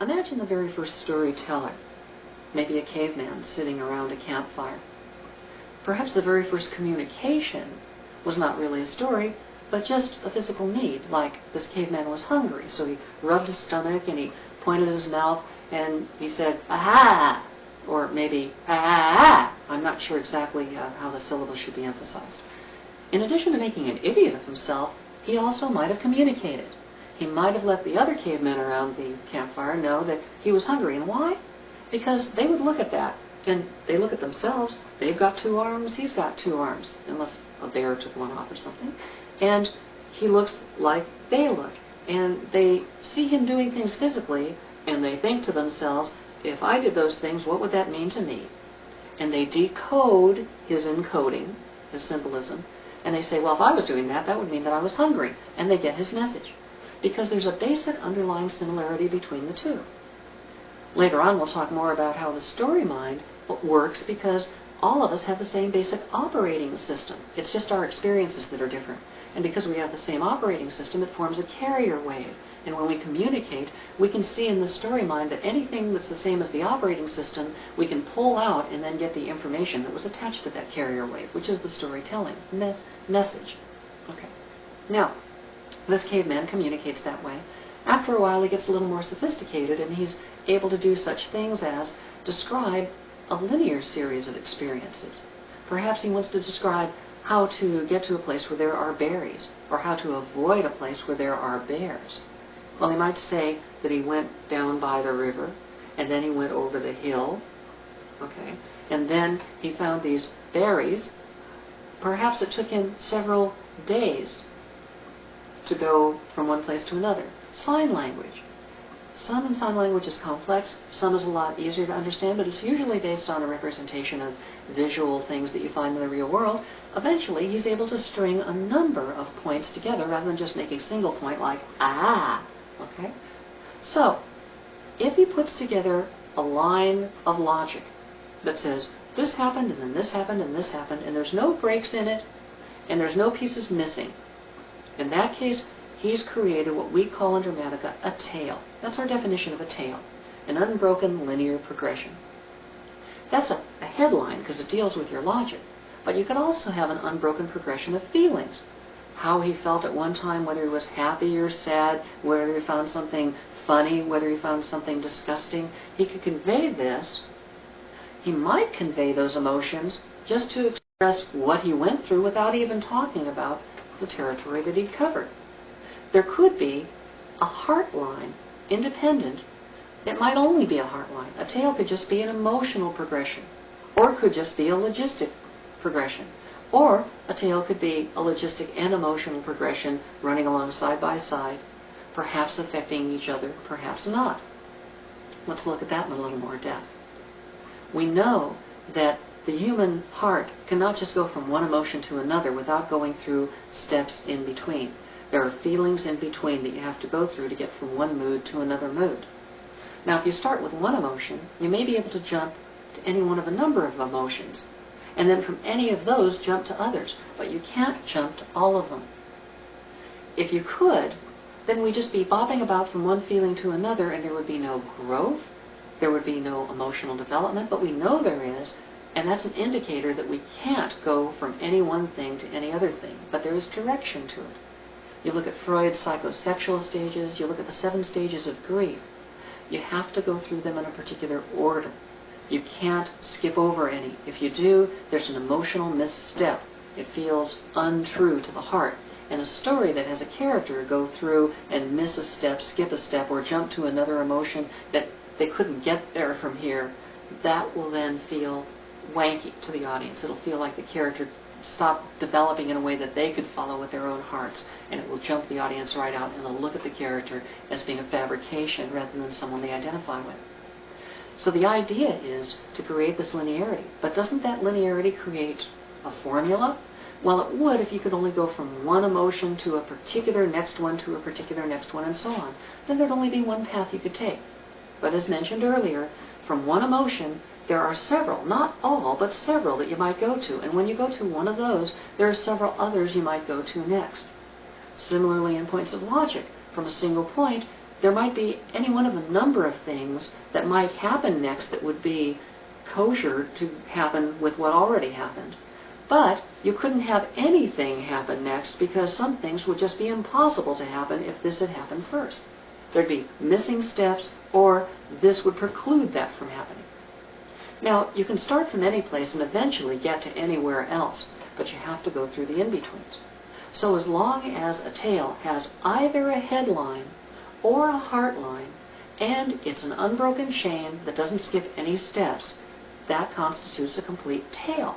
Imagine the very first storyteller, maybe a caveman sitting around a campfire. Perhaps the very first communication was not really a story, but just a physical need, like this caveman was hungry, so he rubbed his stomach and he pointed his mouth and he said, aha, or maybe, ah. I'm not sure exactly how the syllable should be emphasized. In addition to making an idiot of himself, he also might have communicated. He might have let the other cavemen around the campfire know that he was hungry. And why? Because they would look at that, and they look at themselves. They've got 2 arms, he's got 2 arms, unless a bear took one off or something. And he looks like they look. And they see him doing things physically, and they think to themselves, if I did those things, what would that mean to me? And they decode his encoding, his symbolism, and they say, well, if I was doing that, that would mean that I was hungry. And they get his message. Because there's a basic underlying similarity between the two. Later on, we'll talk more about how the story mind works, because all of us have the same basic operating system. It's just our experiences that are different. And because we have the same operating system, it forms a carrier wave. And when we communicate, we can see in the story mind that anything that's the same as the operating system, we can pull out and then get the information that was attached to that carrier wave, which is the storytelling message. Okay. Now, this caveman communicates that way. After a while, he gets a little more sophisticated, and he's able to do such things as describe a linear series of experiences. Perhaps he wants to describe how to get to a place where there are berries, or how to avoid a place where there are bears. Well, he might say that he went down by the river, and then he went over the hill, okay, and then he found these berries. Perhaps it took him several days to go from one place to another. Sign language. Some in sign language is complex, some is a lot easier to understand, but it's usually based on a representation of visual things that you find in the real world. Eventually, he's able to string a number of points together rather than just make a single point like, ah, okay? So, if he puts together a line of logic that says, this happened, and then this happened, and this happened, and there's no breaks in it, and there's no pieces missing, in that case, he's created what we call in Dramatica a tale. That's our definition of a tale, an unbroken linear progression. That's a headline because it deals with your logic, but you could also have an unbroken progression of feelings. How he felt at one time, whether he was happy or sad, whether he found something funny, whether he found something disgusting. He could convey this. He might convey those emotions just to express what he went through without even talking about the territory that he'd covered. There could be a heart line, independent. It might only be a heart line. A tale could just be an emotional progression, or it could just be a logistic progression, or a tale could be a logistic and emotional progression running along side by side, perhaps affecting each other, perhaps not. Let's look at that in a little more depth. We know that the human heart cannot just go from one emotion to another without going through steps in between. There are feelings in between that you have to go through to get from one mood to another mood. Now, if you start with one emotion, you may be able to jump to any one of a number of emotions, and then from any of those jump to others, but you can't jump to all of them. If you could, then we'd just be bobbing about from one feeling to another, and there would be no growth, there would be no emotional development, but we know there is, and that's an indicator that we can't go from any one thing to any other thing, but there is direction to it. You look at Freud's psychosexual stages, you look at the 7 stages of grief. You have to go through them in a particular order. You can't skip over any. If you do, there's an emotional misstep. It feels untrue to the heart. And a story that has a character go through and miss a step, skip a step, or jump to another emotion that they couldn't get there from here, that will then feel wanky to the audience. It'll feel like the character stopped developing in a way that they could follow with their own hearts, and it will jump the audience right out, and they'll look at the character as being a fabrication rather than someone they identify with. So the idea is to create this linearity. But doesn't that linearity create a formula? Well, it would if you could only go from one emotion to a particular next one to a particular next one and so on. Then there'd only be one path you could take. But as mentioned earlier, from one emotion, there are several, not all, but several that you might go to. And when you go to one of those, there are several others you might go to next. Similarly, in points of logic, from a single point, There might be any one of a number of things that might happen next that would be kosher to happen with what already happened. But you couldn't have anything happen next because some things would just be impossible to happen if this had happened first. There'd be missing steps, or this would preclude that from happening. Now, you can start from any place and eventually get to anywhere else, but you have to go through the in-betweens. So as long as a tale has either a headline or a heartline, and it's an unbroken chain that doesn't skip any steps, that constitutes a complete tale.